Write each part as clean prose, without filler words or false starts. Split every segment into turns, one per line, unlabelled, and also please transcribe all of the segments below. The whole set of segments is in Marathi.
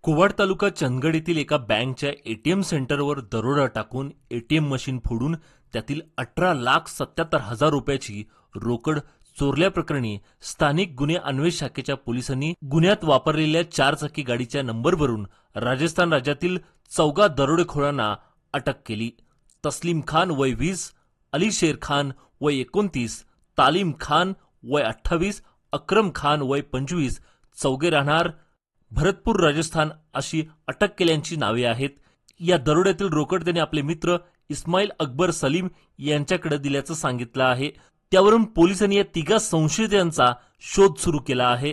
कुवाड तालुका चंदगड येथील एका बँकच्या एटीएम सेंटरवर दरोडा टाकून एटीएम मशीन फोडून त्यातील 18,77,000 रुपयाची रोकड चोरल्याप्रकरणी स्थानिक गुन्हे अन्वेषण शाखेच्या पोलिसांनी गुन्ह्यात वापरलेल्या चारचाकी गाडीच्या नंबरवरून राजस्थान राज्यातील 14 दरोडेखोरांना अटक केली। तस्लीम खान वय 20, अली शेर खान वय 29, तालीम खान वय 28, अक्रम खान वय 25 चौघे राहणार भरतपूर राजस्थान अशी अटक केल्याची नावे आहेत। या दरोड्यातील रोकड त्यांनी आपले मित्र इस्माईल अकबर सलीम यांच्याकडे दिल्याचं सांगितलं आहे। त्यावरून पोलिसांनी या तिघा संशयितांचा शोध सुरू केला आहे।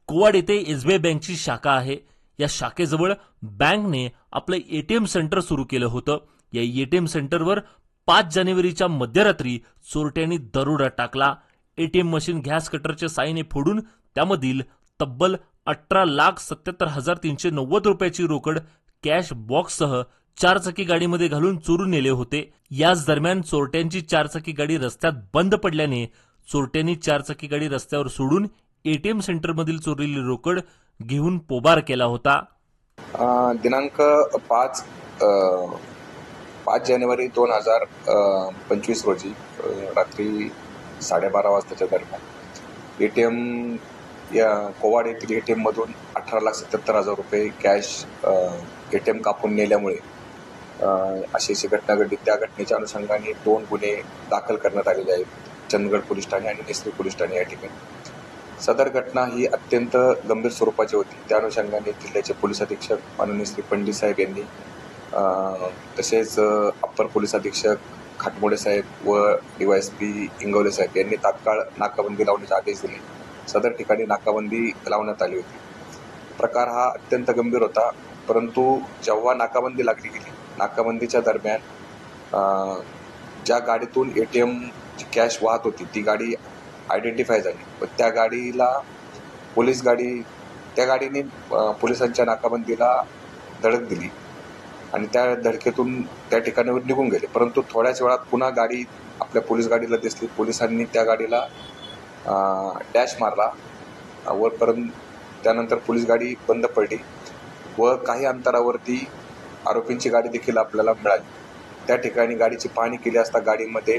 कुवाड येथे एसबीआय बँकची शाखा आहे। या शाखेजवळ बँकने आपलं एटीएम सेंटर सुरू केलं होतं। या एटीएम सेंटरवर 5 जानेवारीच्या मध्यरात्री चोरट्यांनी दरोडा टाकला। एटीएम मशीन गॅस कटरच्या साहाय्याने फोडून त्यामधील तब्बल 18,77,390 रुपयाची रोकड कॅश बॉक्ससह चारचाकी गाडीमध्ये घालून चोरून नेले होते। याच दरम्यान चोरट्यांची चारचाकी गाडी रस्त्यात बंद पडल्याने चोरट्यांनी चारचाकी गाडी रस्त्यावर सोडून एटीएम सेंटरमधील चोरलेली रोकड घेऊन पोबार केला होता।
दिनांक 5 जानेवारी 2025 रोजी रात्री 12:30 वाजताच्या दरम्यान एटीएम या कोवाड येथील एटीएम मधून 18,77,000 रुपये कॅश एटीएम कापून नेल्यामुळे अशी घटना घडली। त्या घटनेच्या अनुषंगाने 2 गुन्हे दाखल करण्यात आलेले आहेत, चंदगड पोलीस ठाणे आणि नेसरी पोलीस ठाणे या ठिकाणी। सदर घटना ही अत्यंत गंभीर स्वरूपाची होती। त्या अनुषंगाने जिल्ह्याचे पोलीस अधीक्षक माननीय श्री पंडित साहेब यांनी तसेच अप्पर पोलीस अधीक्षक खाटमोडे साहेब व डीवायएसपी इंगवले साहेब यांनी तात्काळ नाकाबंदी लावण्याचे आदेश दिले। सदर ठिकाणी नाकाबंदी लावण्यात आली होती। प्रकार हा अत्यंत गंभीर होता, परंतु जेव्हा नाकाबंदी लागली गेली, नाकाबंदीच्या दरम्यान ज्या गाडीतून एटीएम ची कॅश वाहत होती ती गाडी आयडेंटिफाय झाली व त्या गाडीला त्या गाडीने पोलिसांच्या नाकाबंदीला धडक दिली आणि त्या धडकेतून त्या ठिकाणावर निघून गेले। परंतु थोड्याच वेळात पुन्हा गाडी आपल्या पोलीस गाडीला दिसली। पोलिसांनी त्या गाडीला डॅश मारला व त्यानंतर पोलीस गाडी बंद पडली व काही अंतरावरती आरोपींची गाडी देखील आपल्याला मिळाली। त्या ठिकाणी गाडीची पाहणी केली असता गाडीमध्ये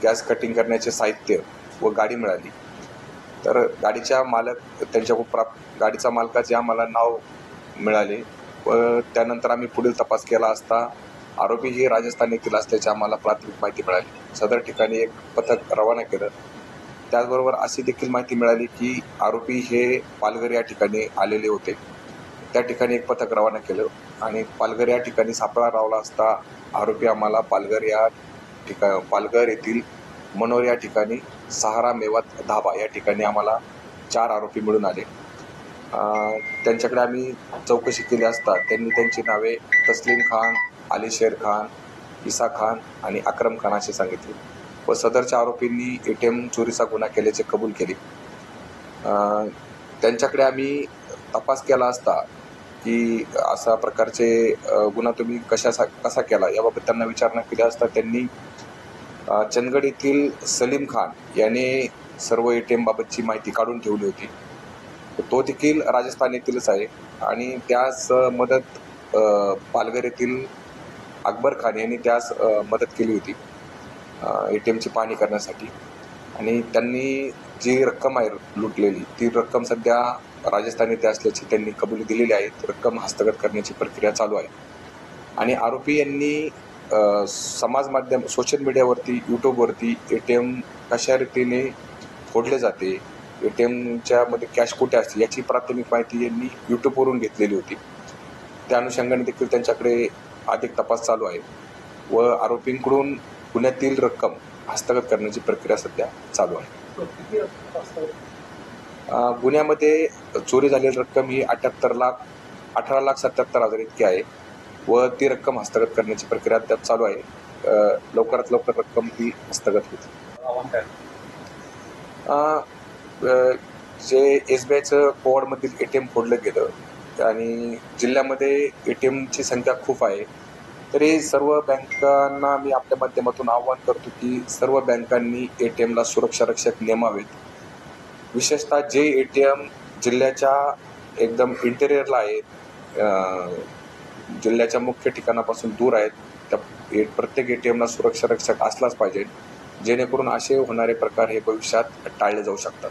गॅस कटिंग करण्याचे साहित्य व गाडी मिळाली। तर गाडीच्या गाडीचा मालकाचे आम्हाला नाव मिळाले व त्यानंतर आम्ही पुढील तपास केला असता आरोपी हे राजस्थान येथील असल्याची आम्हाला प्राथमिक माहिती मिळाली। सदर ठिकाणी एक पथक रवाना केलं। त्याचबरोबर अशी देखील माहिती मिळाली की आरोपी हे पालघर या ठिकाणी आलेले होते। त्या ठिकाणी एक पथक रवाना केलं आणि पालघर या ठिकाणी सापळा लावला असता आरोपी आम्हाला पालघर येथील मनोर या ठिकाणी सहारा मेवात धाबा या ठिकाणी आम्हाला 4 आरोपी मिळून आले। त्यांच्याकडे आम्ही चौकशी केली असता त्यांनी त्यांची नावे तस्लीम खान, अली शेर खान, इसा खान आणि अक्रम खान असे सांगितले व सदरच्या आरोपींनी एटीएम चोरीचा गुन्हा केल्याचे कबूल केले। त्यांच्याकडे आम्ही तपास केला असता की अशा प्रकारचे गुन्हा तुम्ही कसा केला याबाबत त्यांना विचारणा केली असता त्यांनी चंदगड येथील सलीम खान याने सर्व एटीएम बाबतची माहिती काढून ठेवली होती। तो देखील राजस्थान येथीलच आहे आणि त्यास मदत पालघर येथील अकबर खान यांनी त्यास मदत केली होती एटीएमची पाहणी करण्यासाठी आणि त्यांनी जी रक्कम आहे लुटलेली ती रक्कम सध्या राजस्थान येथे असल्याची त्यांनी कबुली दिलेली आहे। रक्कम हस्तगत करण्याची प्रक्रिया चालू आहे आणि आरोपी यांनी समाज माध्यम सोशल मीडियावरती यूट्यूबवरती एटीएम कशा रीतीने फोडले जाते, एटीएमच्या मध्ये कॅश कुठे असते याची प्राथमिक माहिती यांनी यूट्यूबवरून घेतलेली होती। त्या अनुषंगाने देखील त्यांच्याकडे अधिक तपास चालू आहे व आरोपींकडून गुन्ह्यातील रक्कम हस्तगत करण्याची प्रक्रिया सध्या चालू आहे। गुन्ह्यामध्ये चोरी झालेली रक्कम ही 18,77,000 इतकी आहे व ती रक्कम हस्तगत करण्याची प्रक्रिया त्यात चालू आहे। लवकरात लवकर रक्कम ही हस्तगत होईल। जे एसबीआयचं कोवाडमधील एटीएम फोडलं गेलं आणि जिल्ह्यामध्ये एटीएमची संख्या खूप आहे, तरी सर्व बँकांना मी आपल्या माध्यमातून आवाहन करतो की सर्व बँकांनी एटीएमला सुरक्षा रक्षक नेमावेत। विशेषतः जे एटीएम जिल्ह्याच्या एकदम इंटेरियरला आहेत, जिल्ह्याच्या मुख्य ठिकाणापासून दूर आहेत. त्या प्रत्येक ATMला सुरक्षा रक्षक असलाच पाहिजे, जेणेकरून असे होणारे प्रकार हे भविष्यात टाळले जाऊ शकतात.